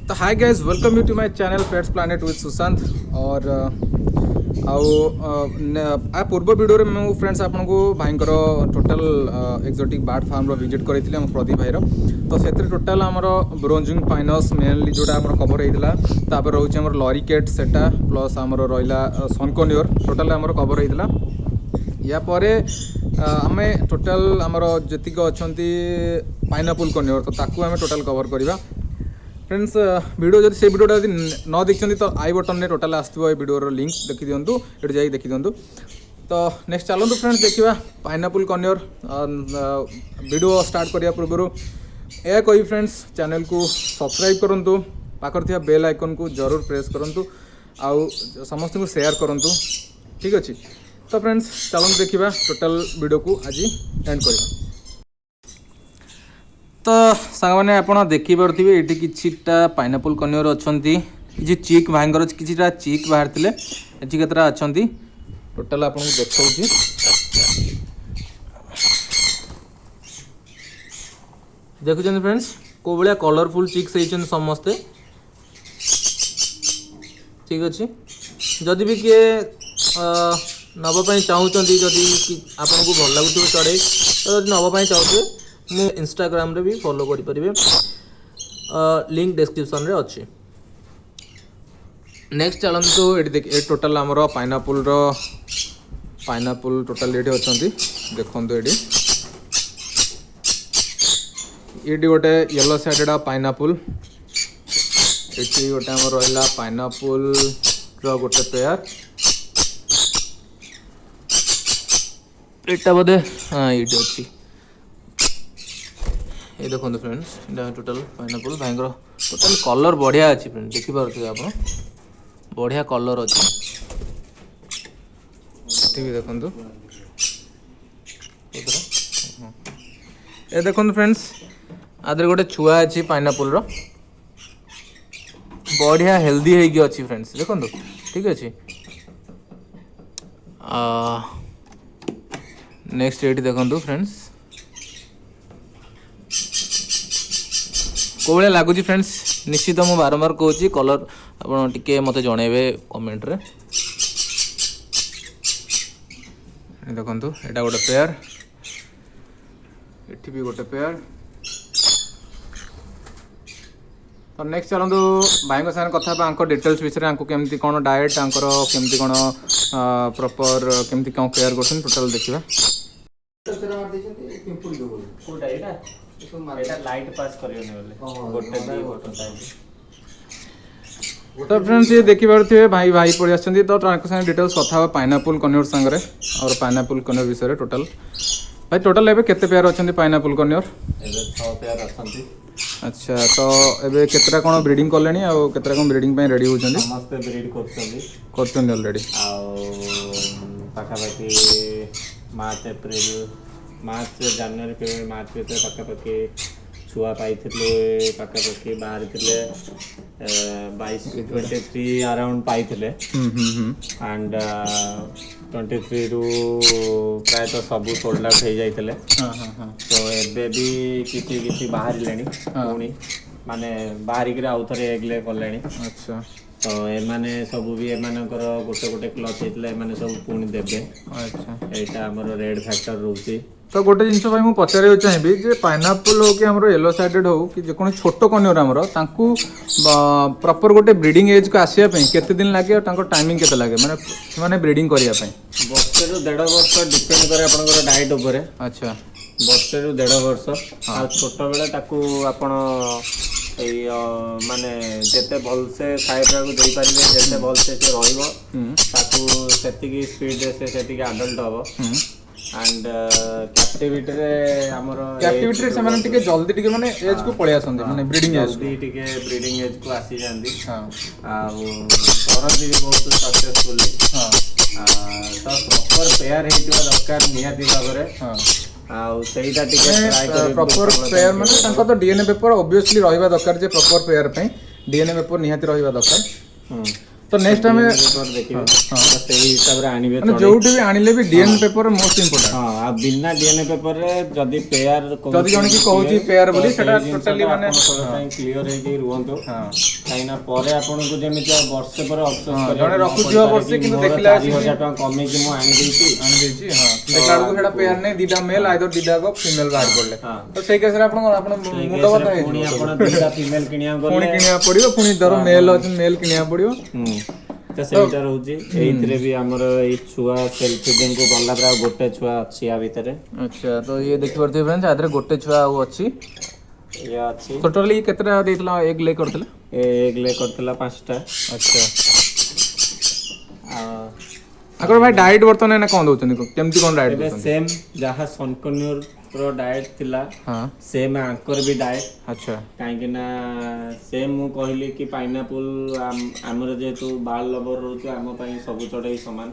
तो hi guys, welcome you to my channel pets planet with Sushant. और आ पूर्व वीडियो में मु फ्रेंड्स आपको भाई total exotic bird farm visit करी प्रदीप भाईर। तो से टोटाल आमर ब्रोंजिंग पाइनस मेनली जोटा आम कवर होता रोचे आम लॉरीकेट सेटा प्लस आमर रहा सनकन्योर टोटाल आमर कवर होता। या परे आम टोटाल आमर जी अच्छा पाइनापल कन्योर तो ताकू आम टोटाल कवर करवा फ्रेंड्स। वीडियो जब से वीडियो न देखते तो आई बटन में टोटाल आसो वीडियो लिंक देखी दिंतु ये जाइए देखी दिंतु। तो नेक्स्ट चलते फ्रेंड्स देखा पाइनापल कन्योर। वीडियो स्टार्ट करने पूर्व यह कही फ्रेंड्स चैनल को सब्सक्राइब करूँ, पाखर बेल आइकन को जरूर प्रेस करूँ, आउ समस्त को शेयर करूँ। ठीक अच्छे तो फ्रेंड्स चलते देखा टोटाल वीडियो को आज एंड करवा। तो सांग मैंने आपड़ देखिपे ये किटा पाइनापल कन्योर अच्छा कि चिक भाईर किटा चिक बाहर थे ये केतरा अच्छा टोटाल आपको देखा देखुं फ्रेंड्स को भाया कलरफुल चिक्स होती समस्ते। ठीक अच्छे जदि भी किए नवाई चाहूँगी जदि आपन को भल लगुव चढ़े तो नवाई चाहते मु इंस्टाग्राम रे भी फॉलो करि परिबे, लिंक डिस्क्रिप्शन रे अच्छे। नेक्स्ट चलते तो ये टोटाल आमर पाइनापल टोटाल ये अच्छा देखो ये गोटे येलो साइडेड पाइनापल ये गोटे आम रहा पाइनापल गोटे पेयर यहाँ बोधे हाँ ये अच्छी ये देखो फ्रेंड्स ये टोटाल पाइनापल भाई टोटाल कलर बढ़िया अच्छी फ्रेंड्स देखिपे आप बढ़िया कलर अच्छी भी देखो ये देखो फ्रेंड्स आदर गोटे छुआ अच्छी पाइनापल बढ़िया हेल्दी है अच्छी फ्रेंड्स देखो ठीक अच्छे। नेक्स्ट ये देखो फ्रेंड्स को भाया लगुच फ्रेंड्स निश्चित मुझे बारंबार कहूँ कलर आप मत जनइबे कमेंट रे। देखो यहाँ गोटे पेयर ये भी गोटे पेयर। तो नेक्स्ट चलतु भाई साथ कथा डिटेल्स विषय केमती कौन डाएट केमती कौन प्रॉपर केमती कौन केयर कर टोटाल देखा। तो फ्रेंड्स ये देखिपे भाई भाई पड़ी आसछन्ती तो साथ डिटेल्स कथा पाइनापल कन्योर सांगरे और पाइनापल कन्योर विषय टोटाल भाई टोटाल एबे केते पेयर अच्छा पाइनापल कन्योर? एबे 6 पेयर अच्छा। अच्छा तो एबे केतरा कोन ब्रीडिंग करलेनी आ केतरा कोन ब्रीडिंग पे रेडी होचन्दी? समस्त ब्रीड करछन्दी ऑलरेडी आ पाखा पाखी मार्च जनवरी फेब्रुआरी मार्च भीतर पाखा पाखी छुआ पाई पाखा पाखी बाहर थे 23 अराउंड पाई एंड 23 रु प्राय तो सब सोल्ड आउट हो जाते। तो एबे भी किसी बाहर पुणी माने बाहरिक आउ थे एग ले कले। अच्छा तो एमाने सब भी एमानकर गोटे गोटे क्लच होता है सब पुणी देवे। अच्छा यहाँ आमर रेड फैक्टर रोचे। तो गोटे जिनस भाई मुझे पचार चाहिए जे पाइनापल हो कि आमर येलो साइडेड हो कि जेको छोट कन्योर आमर तांकू प्रॉपर गोटे ब्रीडिंग एज को आसिया केते दिन लगे टाइमिंग केते लगे माने ब्रीडिंग करिया वर्षे रु 1.5 वर्ष डिपेंड करे आपनकर डाइट ऊपर। अच्छा वर्षे रु 1.5 वर्ष आ छोट बेले ताकू आपण माने जेते भल से खाइबा को दे पारिबे जेते भल से रहइबो ताकू सेतिकी स्पीड से सेतिकी एडल्ट हबो। एंड कैप्टिविटी रे हमर कैप्टिविटी से माने टिके जल्दी टिके माने एज को पळे आसंदी माने ब्रीडिंग एज जल्दी टिके ब्रीडिंग एज को आसी जांदी। हां आ करत भी बहुत सक्सेसफुली। हां तो प्रॉपर पेयर हेतिवा दरकार नियाती भाबरे। हां आ सेटा टिके ट्राई करी प्रॉपर पेयर माने तांका तो डीएनए पेपर ऑब्वियसली रहिबा दरकार जे प्रॉपर पेयर पे डीएनए पेपर निहाती रहिबा दरकार। तो नेक्स्ट टाइम पेपर देखिबे तो सेही हिसाब रे आनिबे माने जोउटी भी आनिले भी डीएनए पेपर मोस्ट इंपोर्टेंट। हां आ बिना डीएनए पेपर रे जदी पेयर जदी जण की कहूची पेयर बोली सेटा टोटली माने क्लियर हे कि रुहंतो। हां काइना परे आपन को जेमिति वर्ष पर अफसोस करे जणे रखुजियो वर्ष किंतु देखला 4000 टका कमे कि मु आनि देछि हां देखला को सेटा पेयर नै दीटा मेल आइदर दीटा को फीमेल बाहर पड़ले तो सेई केस रे आपन मुंडो बता हे पुनी आपन दीटा फीमेल किनिया गले पुनी किनिया पड़ियो पुनी धरो मेल अछि मेल किनिया पड़ियो तो सेटा रहउची एइतरे भी हमर ए छुआ सेल्फ फीडिंग को गल्ला प्रा गोटे छुआ अछि आ भितरे। अच्छा तो ये देखि परते फ्रेंड्स आदरे गोटे छुआ आउ अछि ये अछि टोटली केतरा देतला एग ले करथले एग ले करथला 5टा। अच्छा अगर भाई डाइट बर्तन ना कोन दोचनी केमती कोन डाइट दोचनी सेम जहा सनकन्यूर प्रो डाइट थिला हां सेम आंकर भी डाइट। अच्छा काहे कि ना सेम मु कहली कि पाइनएप्पल हमर जेतु बाल लवर रहउछ हम पई सब चढ़ई समान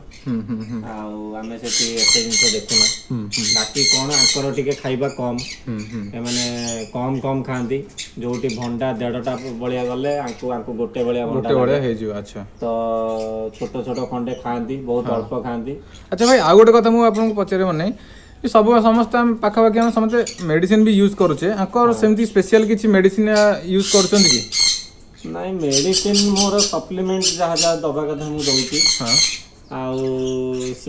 आ हमें सेठी एते जिंस देखुना बाकी कोन आंकर टिके खाइबा कम ए माने कम कम खांती जोटी भंडा 1.5टा बळिया गले आंको गोटे बळिया हे जियो। अच्छा तो छोटो छोटो खंडे खांती बहुत अल्प खांती। अच्छा भाई आ गोटे कथा मु आपन को पचरे मन सब समस्त हम पाखापाखि हम समस्त मेडिसिन भी यूज करूचे आकर सेमती स्पेशल किछि मेडिसिन यूज करछन कि नहीं मेडिसिन मोर सप्लीमेंट जहा जहा दबा कथा मु दउची। हां आ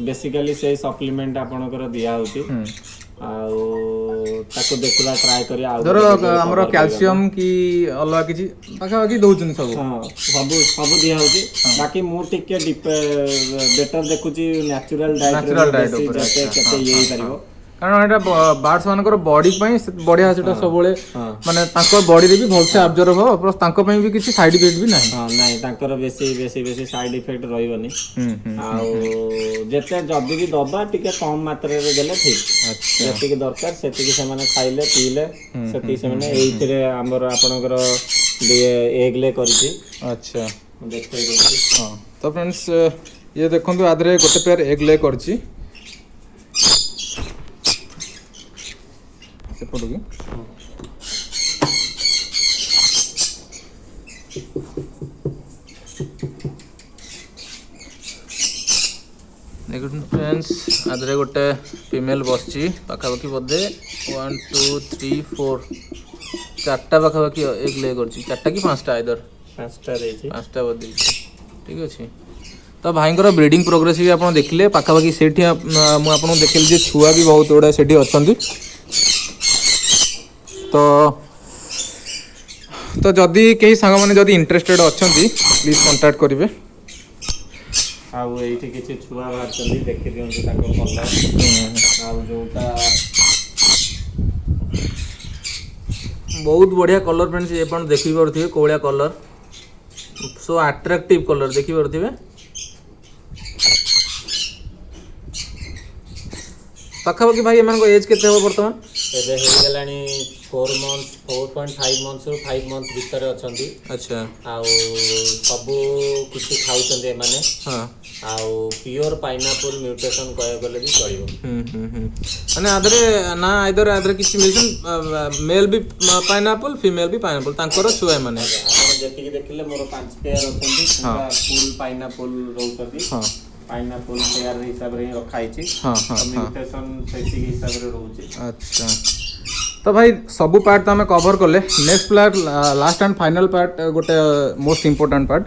बेसिकली से सप्लीमेंट आपनकर दिया होची आ ताको देखला ट्राई करी आ धरो हमर कैल्शियम की अलवा किछि पाखापाखि दउचन सब। हां सब दिया होची बाकी मु टिके बेटर देखुची नेचुरल डाइट ऊपर केते ये करिवो कारण एटा बार्ड्स मानकर बॉडी पई बढ़िया सेटा सब बेले माने ताको बॉडी रे भी भल से ऑब्जर्व हो प्लस ताको पई भी किछि साइड इफेक्ट भी नाही। हां नाही ताकर बेसी साइड इफेक्ट रहिबनी आ जेते जदी भी दबा टिके कम मात्रा रे देले ठीक। अच्छा जेति के दरकार सेति के से माने खाइले पीले सेति से माने एइतरे हमर आपनकर एग ले करछि। अच्छा देखै देछि। हां तो फ्रेंड्स ये देखंतु आदरे गोटे पेयर एग ले करछि से पड़ोगी देखो फ्रेंड्स आदरे गोटे फीमेल बसची पाखापाखि बोधे 1 2 3 4 चारटा पाखापाखि एग ले करछि चारटा कि पांचटा आइदर पांचटा बोधे ठीक अछि। तो भाईंकर ब्रीडिंग प्रोग्रेस भी आप देखिले पाखापाखि सेठी मु आपन देखिले जे छुआ भी बहुत गुडा सेठी अछंती तो जदि कई सांग माने जदि इंटरेस्टेड अछंती प्लीज कांटेक्ट करिवे। आ एठी किछि छुआ बाहर चली देखि दियंतु ताको कलर आ जोटा बहुत बढ़िया कलर फ्रेंड्स ये पण देखि परथिबे कोळिया कलर सो अट्रैक्टिव कलर देखि परथिबे पाखापाखि भाई एमान को एज केते हो वर्तमान एबे हे गेलानी 4 मंथ 4.5 मंथ्स रु 5 मंथ भीतर अछंती। अच्छा आ सब कुछ खाउछंती माने। हां आ प्योर पाइनएप्पल म्यूटेशन कय गले भी चलिबो माने आदरे ना आइदर आदरे किछि मेडिसिन मेल भी पाइनएप्पल फीमेल भी पाइनएप्पल तांकर छुआ माने आपण जेति के देखिले मोर 5 पेयर अछंती पूरा फुल पाइनएप्पल रहउछंती। हां पाइनएप्पल पेयर हिसाब रे रखाई छी। हां म्यूटेशन सेति हिसाब रे रहउची। अच्छा तो भाई सबू पार्ट तो हमें कवर कले next part last and final part गोटे मोस्ट इंपोर्टेंट पार्ट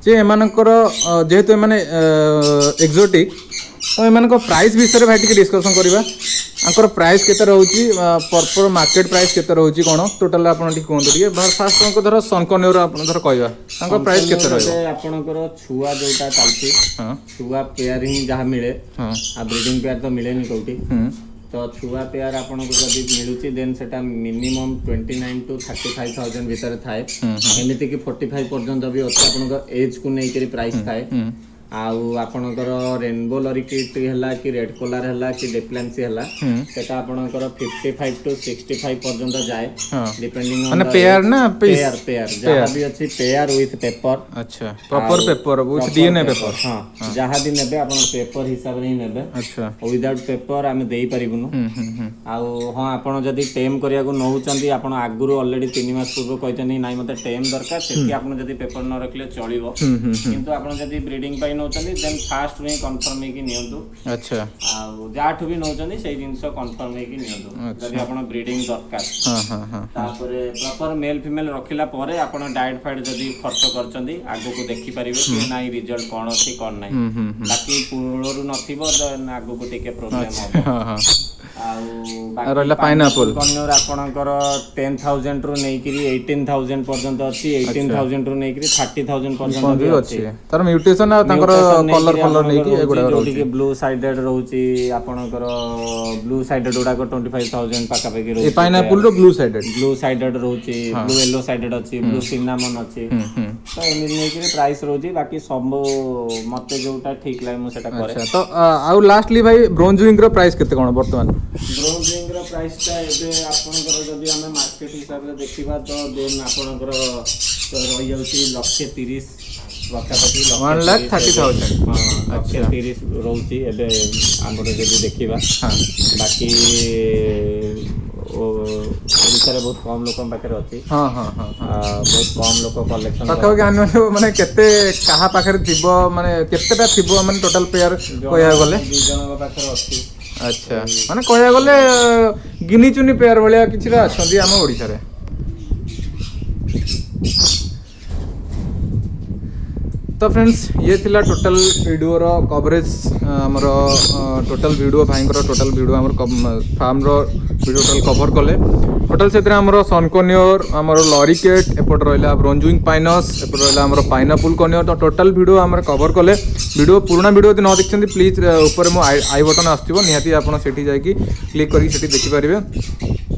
जे एमानकर जेहेतु एमाने एक्सोटिक तो एमानकर प्राइस विषय भाई टिके डिस्कशन करबा आंकर प्राइस केते रहउची प्रॉपर मार्केट प्राइस केते रहउची कोन टोटल आपन टिके कोन टिके फर्स्ट को धर सनकन्योर आपन धर कहबा आंकर प्राइस केते रहइबो आपनकर छुआ जोटा चालची। हां छुआ पेयरिंग जहा मिले। हां आ ब्रीडिंग पेयर तो मिले नि कोठी तो छुआ पेयर आपन को जदी मिलुची देन सेटा मिनिमम 29 टू 35,000 भीतर थाए एमिति कि 45 पर्यंत भी अछि आपन को एज को नै करी प्राइस थाए आउ आपणकर रेनबो लरीकिट हैला कि रेड कलर हैला कि डेप्लान्सी हैला सेटा आपणकर 55 टू 65 पर्यंत जाए डिपेंडिंग ऑन माने पेयर ना पीस पेयर जहां भी अछि पेयर विथ पेपर अच्छा proper paper with DNA paper हां जहां भी नेबे आपण पेपर हिसाब रे नेबे अच्छा विदाउट पेपर आमे देई परिबुनु आउ हां आपण जदी टेम करिया को नहुचंदी आपण आगुरु ऑलरेडी 3 मास पूर्व कहतनी नाही मते टेम दरकार सेठी आपण जदी पेपर न रखले चलिबो किंतु आपण जदी ब्रीडिंग पाई नउचंदी देन फास्ट रे कंफर्म हे कि नियंतु अच्छा आ जाठु भी नउचंदी सेही जिंस कंफर्म हे कि नियंतु जदी आपण ब्रीडिंग दरकार हां हां हां तापर प्रॉपर मेल फीमेल रखिला परे आपण डाइट फाइट जदी खर्च करचंदी आगु को देखि परिबे कि नाही रिजल्ट कोन अछि कोन नाही बाकी पूर्णरु नथिबो देन आगु को टिके प्रॉब्लम हो हां हां आउ रहला पाइनएप्पल कन्योर आपणकर 10000 रु नै कि 18000 पर्यंत अछि 18000 रु नै कि 30000 पर्यंत भी अछि तार म्यूटेशन आ तांकर कलर कलर नै कि एगुडा रहउची ब्लू साइडेड रहउची आपणकर ब्लू साइडेड उडा को 25000 पाका पाकी रहउची ए पाइनएप्पल रो ब्लू साइडेड रहउची ब्लू येलो साइडेड अछि ब्लू सिनामन अछि तो एमि नै कि प्राइस रहउची बाकी सब मते जोटा ठीक लागे मु सेटा करे अच्छा तो आउ लास्टली भाई ब्रोंजविंग रो प्राइस केते कोन वर्तमान ब्रोंजविंग रो प्राइस ता एबे आपणकर जदी हमें मार्केट हिसाब रे देखिबा तो देन आपणकर रहि जाउची 130 पाखापाखि 1,30,000 अच्छा 30 रहउची एबे हमरे जदी देखिबा बाकी ओडिसा रे बहुत कम लोकन पाखे अछि हां हां हां बहुत कम लोक कलेक्शन पाखा के आन माने केते कहा पाखे थिबो माने केतेटा थिबो माने टोटल पेयर कोया गले 2 जन पाखे अछि अच्छा माने कोया गले गिनी चुनी पेयर भलिया किछरा अछंदी हम ओडिसा रे तो फ्रेंड्स ये थिला टोटल वीडियो रो कवरेज हमर टोटल वीडियो भाई टोटल वीडियो हमर फार्म रो वीडियो टोटल कवर कले टोटल से हमर सनकन्योर हमर लरीकेट एपट रहला ब्रोंजविंग पाइनस एपट रहला हमर पाइनएप्पल कन्योर तो टोटल वीडियो हमर कवर कले वीडियो पुराना वीडियो यदि न देखछन्ती प्लीज ऊपर मो आई बटन आस्थिबो निहाती आपण सेठी जाई कि क्लिक करी सेठी देखि परिबे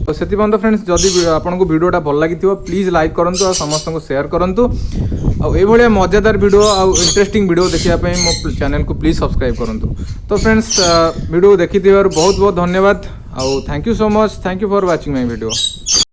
तो से फ्रेंड्स जदि आपको वीडियोटा भल लगी प्लीज लाइक करूँ और समस्त को शेयर करूँ आउ मजेदार वीडियो आउ इंटरेस्टिंग वीडियो देखापी मो चैनल को प्लीज सब्सक्राइब करूँ तो फ्रेंड्स वीडियो देखी बहुत बहुत धन्यवाद आउ thank you so much thank you for watching my video.